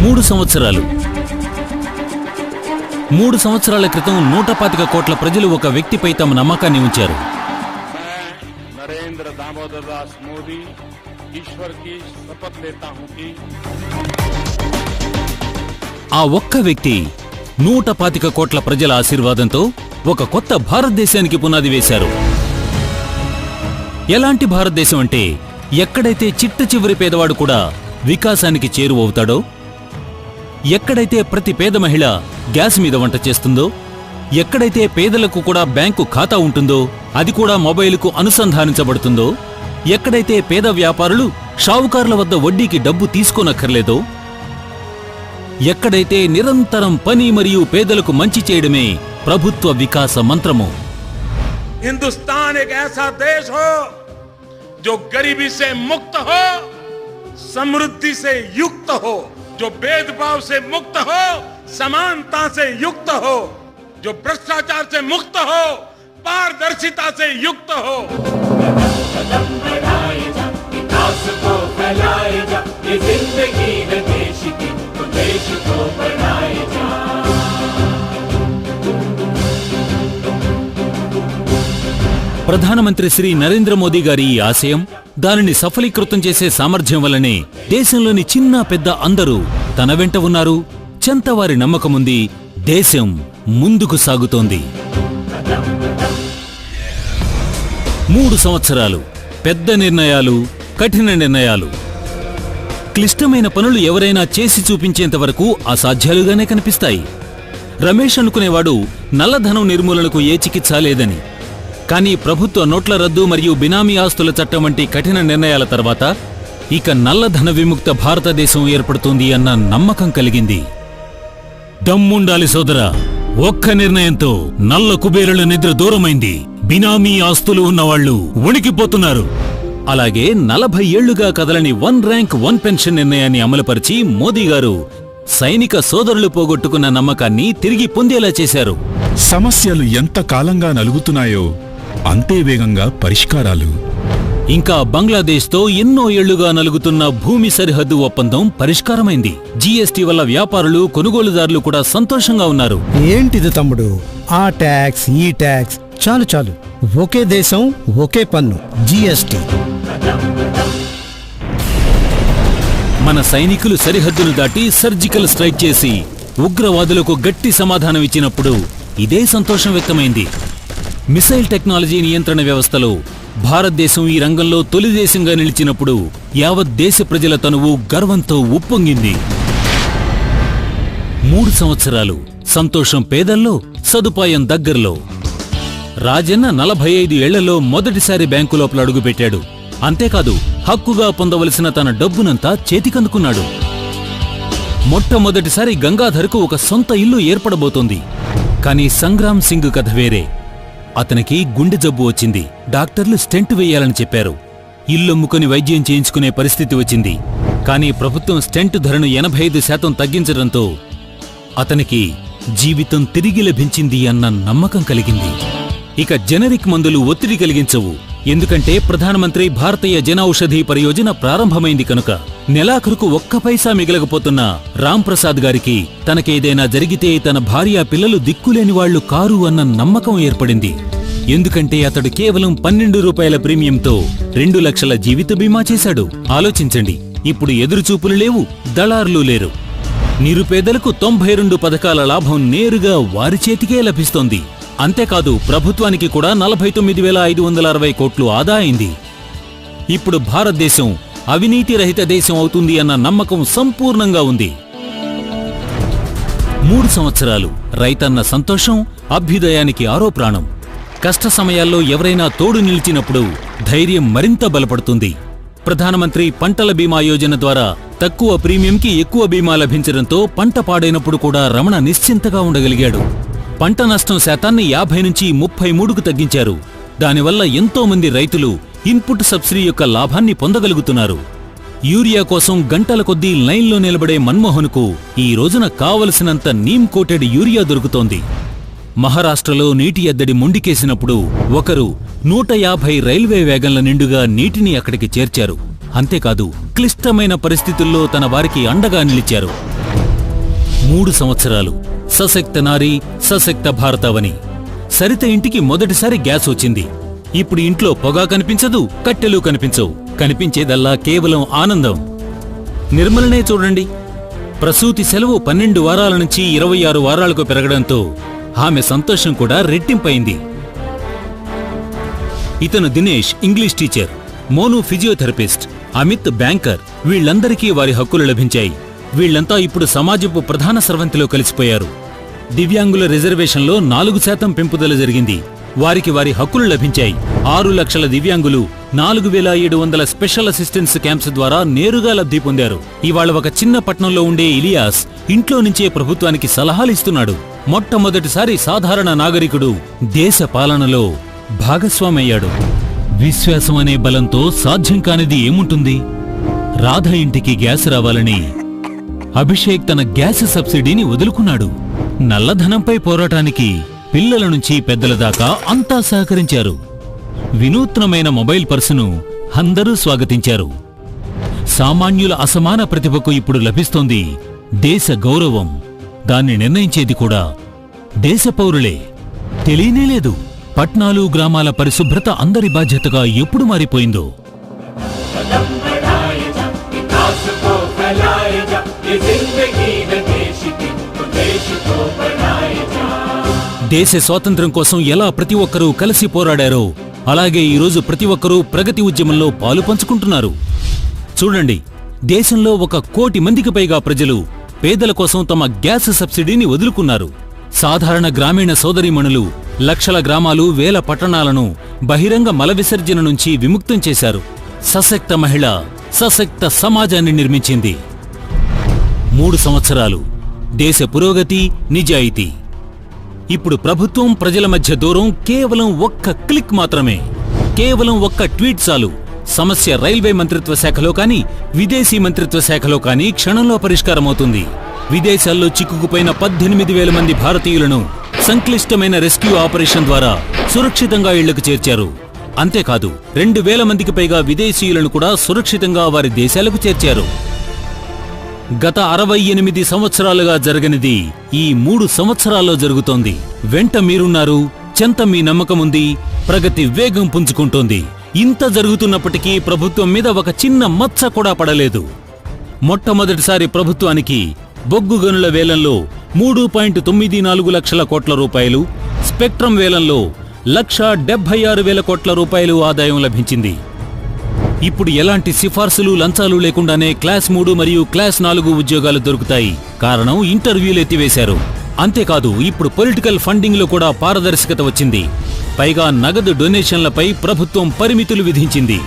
3 సంవత్సరాలు 3 సంవత్సరాల క్రితం 125 కోట్ల ప్రజలు ఒక వ్యక్తిపై తమ నమ్మకాన్ని ఉంచారు. నరేంద్ర దామోదర్ దాస్ మోదీ ఈశ్వర్ కి శపథ లేతా హూं కి ఆ ఒక్క వ్యక్తి 125 కోట్ల ప్రజల ఆశీర్వాదంతో ఒక కొత్త భారతదేశానికి పునాది వేశారు. ఎలాంటి భారతదేశం అంటే ఎక్కడైతే చిట్ట చివరి పేదవాడు కూడా వికాసానికి చేరువవుతాడో, ఎక్కడైతే ప్రతి పేద మహిళ గ్యాస్ మీద వంట చేస్తుందో, ఎక్కడైతే పేదలకు కూడా బ్యాంకు ఖాతా ఉంటుందో అది కూడా మొబైలుకు అనుసంధానించబడుతుందో, ఎక్కడైతే పేద వ్యాపారులు షావుకారుల వద్ద వడ్డీకి డబ్బు తీసుకోనక్కర్లేదో, ఎక్కడైతే నిరంతరం పని మరియు పేదలకు మంచి చేయడమే ప్రభుత్వ వికాస మంత్రము. हिंदुस्तान एक ऐसा देश हो जो गरीबी से मुक्त हो, समृद्धि से युक्त हो, जो भेदभाव से मुक्त हो, समानता से युक्त हो, जो भ्रष्टाचार से मुक्त हो, पारदर्शिता से युक्त हो. कदम बढ़ाए जा, विकास को फैलाए जा, ये जिंदगी है देश की, तो देश को बढ़ाए जा. ప్రధానమంత్రి శ్రీ నరేంద్ర మోదీ గారి ఈ ఆశయం, దానిని సఫలీకృతం చేసే సామర్థ్యం వల్లనే దేశంలోని చిన్న పెద్ద అందరూ తన వెంట ఉన్నారు. చెంతవారి నమ్మకముంది. దేశం ముందుకు సాగుతోంది. 3 సంవత్సరాలు, పెద్ద నిర్ణయాలు, కఠిన నిర్ణయాలు. క్లిష్టమైన పనులు ఎవరైనా చేసి చూపించేంత వరకు అసాధ్యాలుగానే కనిపిస్తాయి. రమేష్ అనుకునేవాడు నల్లధనం నిర్మూలనకు ఏ చికిత్స లేదని. కానీ ప్రభుత్వ నోట్ల రద్దు మరియు బినామీ ఆస్తుల చట్టం వంటి కఠిన నిర్ణయాల తర్వాత ఇక నల్లధన విముక్త భారతదేశం ఏర్పడుతుంది అన్న నమ్మకం కలిగింది. దమ్ముండాలి సోదరా, ఒక్క నిర్ణయంతో నల్ల కుబేరుల నిద్ర దూరమైంది. బినామీ ఆస్తులు ఉన్నవాళ్లు వణికిపోతున్నారు. అలాగే 40 ఏళ్లుగా కదలని 1 ర్యాంక్ 1 పెన్షన్ నిర్ణయాన్ని అమలుపరిచి మోదీ గారు సైనిక సోదరులు పోగొట్టుకున్న నమ్మకాన్ని తిరిగి పొందేలా చేశారు. సమస్యలు ఎంత కాలంగా నలుగుతున్నాయో అంతే వేగంగా పరిష్కారాలు. ఇంకా బంగ్లాదేశ్తో ఎన్నో ఏళ్లుగా నలుగుతున్న భూమి సరిహద్దు ఒప్పందం పరిష్కారమైంది. జీఎస్టీ వల్ల వ్యాపారులు, కొనుగోలుదారులు కూడా సంతోషంగా ఉన్నారు. ఏంటిది తమ్ముడు, ఆ ట్యాక్స్ ఈ ట్యాక్స్ చాలు చాలు, ఒకే దేశం ఒకే పన్ను, జీఎస్టీ. మన సైనికులు సరిహద్దును దాటి సర్జికల్ స్ట్రైక్ చేసి ఉగ్రవాదులకు గట్టి సమాధానం ఇచ్చినప్పుడు ఇదే సంతోషం వ్యక్తమైంది. మిసైల్ టెక్నాలజీ నియంత్రణ వ్యవస్థలో భారతదేశం ఈ రంగంలో తొలి దేశంగా నిలిచినప్పుడు యావత్ దేశ ప్రజల తనువు గర్వంతో ఉప్పొంగింది. 3 సంవత్సరాలు, సంతోషం పేదల్లో, సదుపాయం దగ్గరలో. రాజన్న 45 ఏళ్లలో మొదటిసారి బ్యాంకు లోపల అడుగుపెట్టాడు. అంతేకాదు, హక్కుగా పొందవలసిన తన డబ్బునంతా చేతికందుకున్నాడు. మొట్టమొదటిసారి గంగాధర్కు ఒక సొంత ఇల్లు ఏర్పడబోతోంది. కానీ సంగ్రామ్ సింగ్ కథ వేరే. అతనికి గుండె జబ్బు వచ్చింది. డాక్టర్లు స్టెంట్ వేయాలని చెప్పారు. ఇల్లొమ్ముకొని వైద్యం చేయించుకునే పరిస్థితి వచ్చింది. కానీ ప్రభుత్వం స్టెంట్ ధరను 85% తగ్గించడంతో అతనికి జీవితం తిరిగి లభించింది అన్న నమ్మకం కలిగింది. ఇక జెనరిక్ మందులు ఒత్తిడి కలిగించవు. ఎందుకంటే ప్రధానమంత్రి భారతీయ జన ఔషధి పరియోజన ప్రారంభమైంది కనుక. నెలాఖరుకు 1 పైసా మిగలకపోతున్న రామ్ ప్రసాద్ గారికి తనకేదైనా జరిగితే తన భార్య పిల్లలు దిక్కులేని వాళ్లు కారు అన్న నమ్మకం ఏర్పడింది. ఎందుకంటే అతడు కేవలం 12 రూపాయల ప్రీమియంతో 2 లక్షల జీవిత బీమా చేశాడు. ఆలోచించండి, ఇప్పుడు ఎదురుచూపులు లేవు, దళారులు లేరు. నిరుపేదలకు 92 పథకాల లాభం నేరుగా వారి చేతికే లభిస్తోంది. అంతేకాదు, ప్రభుత్వానికి కూడా 49,560 కోట్లు ఆదా అయింది. ఇప్పుడు భారతదేశం అవినీతి రహిత దేశం అవుతుంది అన్న నమ్మకం సంపూర్ణంగా ఉంది. 3 సంవత్సరాలు, రైతన్న సంతోషం, అభ్యుదయానికి ఆరో ప్రాణం. కష్ట సమయాల్లో ఎవరైనా తోడు నిలిచినప్పుడు ధైర్యం మరింత బలపడుతుంది. ప్రధానమంత్రి పంటల బీమా యోజన ద్వారా తక్కువ ప్రీమియంకి ఎక్కువ బీమా లభించడంతో పంట పాడైనప్పుడు కూడా రమణ నిశ్చింతగా ఉండగలిగాడు. పంట నష్టం శాతాన్ని 50 నుంచి 33కు తగ్గించారు. దానివల్ల ఎంతో మంది రైతులు ఇన్పుట్ సబ్సిడీ యొక్క లాభాన్ని పొందగలుగుతున్నారు. యూరియా కోసం గంటల కొద్దీ లైన్లో నిలబడే మన్మోహన్కు ఈ రోజున కావలసినంత నీమ్ కోటెడ్ యూరియా దొరుకుతోంది. మహారాష్ట్రలో నీటి ఎద్దడి మొండికేసినప్పుడు ఒకరు 150 రైల్వే వేగన్ల నిండుగా నీటిని అక్కడికి చేర్చారు. అంతేకాదు, క్లిష్టమైన పరిస్థితుల్లో తన వారికి అండగా నిలిచారు. 3 సంవత్సరాలు సశక్త నారి సశక్త భారతావని. సరిత ఇంటికి మొదటిసారి గ్యాస్ వచ్చింది. ఇప్పుడు ఇంట్లో పొగ కనిపించదు, కట్టెలు కనిపించవు. కనిపించేదల్లా కేవలం ఆనందం. నిర్మలనే చూడండి, ప్రసూతి సెలవు 12 వారాల నుంచి 26 వారాలకు పెరగడంతో ఆమె సంతోషం కూడా రెట్టింపైంది. ఇతను Dinesh English teacher, Monu physiotherapist, Amit banker. వీళ్లందరికీ వారి హక్కులు లభించాయి. వీళ్లంతా ఇప్పుడు సమాజపు ప్రధాన స్రవంతిలో కలిసిపోయారు. దివ్యాంగుల రిజర్వేషన్లో 4% పెంపుదల జరిగింది. వారికి వారి హక్కులు లభించాయి. 6 లక్షల దివ్యాంగులు 4700 స్పెషల్ అసిస్టెన్స్ క్యాంప్స్ ద్వారా నేరుగా లబ్ధి పొందారు. ఇవాళ ఒక చిన్న పట్టణంలో ఉండే ఇలియాస్ ఇంట్లో నుంచే ప్రభుత్వానికి సలహాలు ఇస్తున్నాడు. మొట్టమొదటిసారి సాధారణ నాగరికుడు దేశ పాలనలో భాగస్వామయ్యాడు. విశ్వాసం అనే బలంతో సాధ్యం కానిది ఏముంటుంది? రాధ ఇంటికి గ్యాస్ రావాలని అభిషేక్ తన గ్యాస్ సబ్సిడీని వదులుకున్నాడు. నల్లధనంపై పోరాటానికి పిల్లల నుంచి పెద్దల దాకా అంతా సహకరించారు. వినూత్నమైన మొబైల్ పర్సును అందరూ స్వాగతించారు. సామాన్యుల అసమాన ప్రతిభకు ఇప్పుడు లభిస్తోంది దేశ గౌరవం. దాన్ని నిర్ణయించేది కూడా దేశ పౌరులే. తెలియనేలేదు పట్నాలు గ్రామాల పరిశుభ్రత అందరి బాధ్యతగా ఎప్పుడు మారిపోయిందో. దేశ స్వాతంత్ర్యం కోసం ఎలా ప్రతి ఒక్కరూ కలిసి పోరాడారో అలాగే ఈరోజు ప్రతి ఒక్కరూ ప్రగతి ఉద్యమంలో పాలు పంచుకుంటున్నారు. చూడండి, దేశంలో 1 కోటి మందికి పైగా ప్రజలు పేదల కోసం తమ గ్యాస్ సబ్సిడీని వదులుకున్నారు. సాధారణ గ్రామీణ సోదరీమణులు లక్షల గ్రామాలు, వేల పట్టణాలను బహిరంగ మల విసర్జన నుంచి విముక్తం చేశారు. సశక్త మహిళ సశక్త సమాజాన్ని నిర్మించింది. 3 సంవత్సరాలు దేశ పురోగతి, నిజాయితీ. ఇప్పుడు ప్రభుత్వం ప్రజల మధ్య దూరం కేవలం 1 క్లిక్ మాత్రమే. కేవలం 1 ట్వీట్ చాలు. సమస్య రైల్వే మంత్రిత్వ శాఖలో కానీ, విదేశీ మంత్రిత్వ శాఖలో కానీ క్షణంలో పరిష్కారమవుతుంది. విదేశాల్లో చిక్కుకుపోయిన 18,000 మంది భారతీయులను సంక్లిష్టమైన రెస్క్యూ ఆపరేషన్ ద్వారా సురక్షితంగా ఇళ్లకు చేర్చారు. అంతేకాదు 2,000 మందికి పైగా విదేశీయులను కూడా సురక్షితంగా వారి దేశాలకు చేర్చారు. గత 68 సంవత్సరాలుగా జరగనిది ఈ 3 సంవత్సరాల్లో జరుగుతోంది. వెంట మీరున్నారు, చెంత మీ నమ్మకముంది, ప్రగతి వేగం పుంజుకుంటోంది. ఇంత జరుగుతున్నప్పటికీ ప్రభుత్వం మీద ఒక చిన్న మచ్చ కూడా పడలేదు. మొట్టమొదటిసారి ప్రభుత్వానికి బొగ్గు గనుల వేలంలో 3.94 లక్షల కోట్ల రూపాయలు, స్పెక్ట్రమ్ వేలంలో 1,76,000 కోట్ల రూపాయలు ఆదాయం లభించింది. ఇప్పుడు ఎలాంటి సిఫార్సులు, లంచాలు లేకుండానే క్లాస్ 3 మరియు క్లాస్ 4 ఉద్యోగాలు దొరుకుతాయి. కారణం ఇంటర్వ్యూలు ఎత్తివేశారు. అంతేకాదు ఇప్పుడు పొలిటికల్ ఫండింగ్ లో కూడా పారదర్శకత వచ్చింది. పైగా నగదు డొనేషన్లపై ప్రభుత్వం పరిమితులు విధించింది.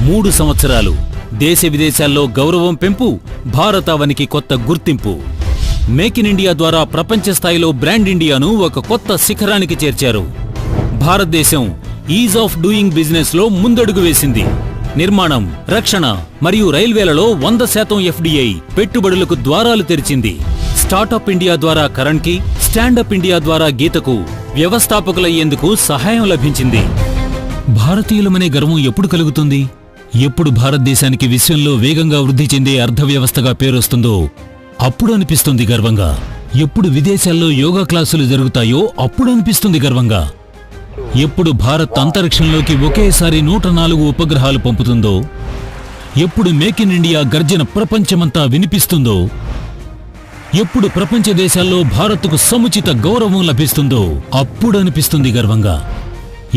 3 సంవత్సరాలు దేశ విదేశాల్లో గౌరవం పెంపు, భారతావనికి కొత్త గుర్తింపు. మేక్ ఇన్ ఇండియా ద్వారా ప్రపంచ స్థాయిలో బ్రాండ్ ఇండియాను ఒక కొత్త శిఖరానికి చేర్చారు. భారతదేశం ఈజ్ ఆఫ్ డూయింగ్ బిజినెస్ లో ముందడుగు వేసింది. నిర్మాణం, రక్షణ మరియు రైల్వేలలో 100% ఎఫ్డిఐ పెట్టుబడులకు ద్వారాలు తెరిచింది. స్టార్టప్ ఇండియా ద్వారా కరణ్ కి, స్టాండప్ ఇండియా ద్వారా గీతకు వ్యవస్థాపకులయ్యేందుకు సహాయం లభించింది. భారతీయులమనే గర్వం ఎప్పుడు కలుగుతుంది? ఎప్పుడు భారతదేశానికి విశ్వంలో వేగంగా వృద్ధి చెందే అర్థవ్యవస్థగా పేరొస్తుందో అప్పుడు అనిపిస్తుంది గర్వంగా. ఎప్పుడు విదేశాల్లో యోగా క్లాసులు జరుగుతాయో అప్పుడు అనిపిస్తుంది గర్వంగా. ఎప్పుడు భారత్ అంతరిక్షంలోకి ఒకేసారి 104 ఉపగ్రహాలు పంపుతుందో, ఎప్పుడు మేక్ ఇన్ ఇండియా గర్జన ప్రపంచమంతా వినిపిస్తుందో, ఎప్పుడు ప్రపంచ దేశాల్లో భారత్కు సముచిత గౌరవం లభిస్తుందో అప్పుడు అనిపిస్తుంది గర్వంగా.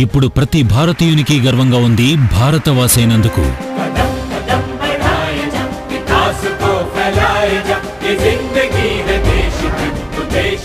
ఇప్పుడు ప్రతి భారతీయునికి గర్వంగా ఉంది భారతవాసైనందుకు.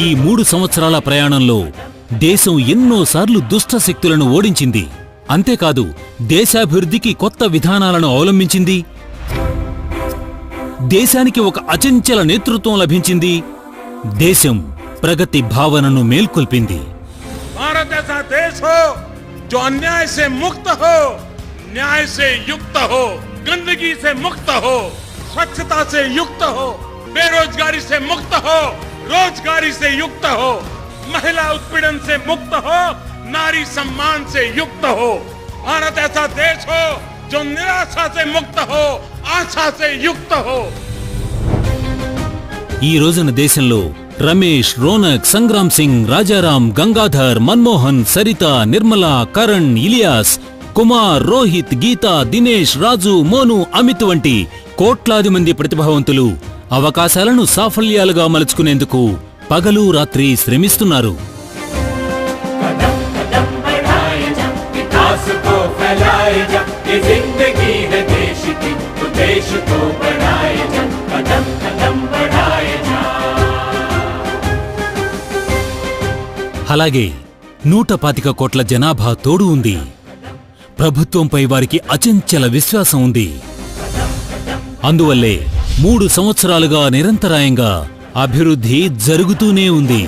ఈ 3 సంవత్సరాల ప్రయాణంలో దేశం ఎన్నోసార్లు దుష్ట శక్తులను ఓడించింది. అంతేకాదు దేశాభివృద్ధికి కొత్త విధానాలను అవలంబించింది. దేశానికి ఒక అచంచల నేతృత్వం లభించింది. దేశం ప్రగతి భావనను మేల్కొల్పింది. भारत ऐसा देश हो जो अन्याय से मुक्त हो, न्याय से युक्त हो, गंदगी से मुक्त हो, स्वच्छता से युक्त हो, बेरोजगारी से मुक्त हो, रोजगारी से युक्त हो, महिला उत्पीड़न से मुक्त हो, नारी सम्मान से युक्त हो. भारत ऐसा देश हो जो निराशा से मुक्त हो, आशा से युक्त हो. ఈ రోజున దేశంలో రమేష్, రోనక్, సంగ్రామ్ సింగ్, రాజారాం, గంగాధర్, మన్మోహన్, సరిత, నిర్మల, కరణ్, ఇలియాస్, కుమార్, రోహిత్, గీత, దినేష్, రాజు, మోను, అమిత్ వంటి కోట్లాది మంది ప్రతిభావంతులు అవకాశాలను సాఫల్యాలుగా మలుచుకునేందుకు పగలు రాత్రి శ్రమిస్తున్నారు. అలాగే 125 కోట్ల జనాభా తోడు ఉంది. ప్రభుత్వంపై వారికి అచంచల విశ్వాసం ఉంది. అందువల్లే 3 సంవత్సరాలుగా నిరంతరాయంగా అభివృద్ధి జరుగుతూనే ఉంది.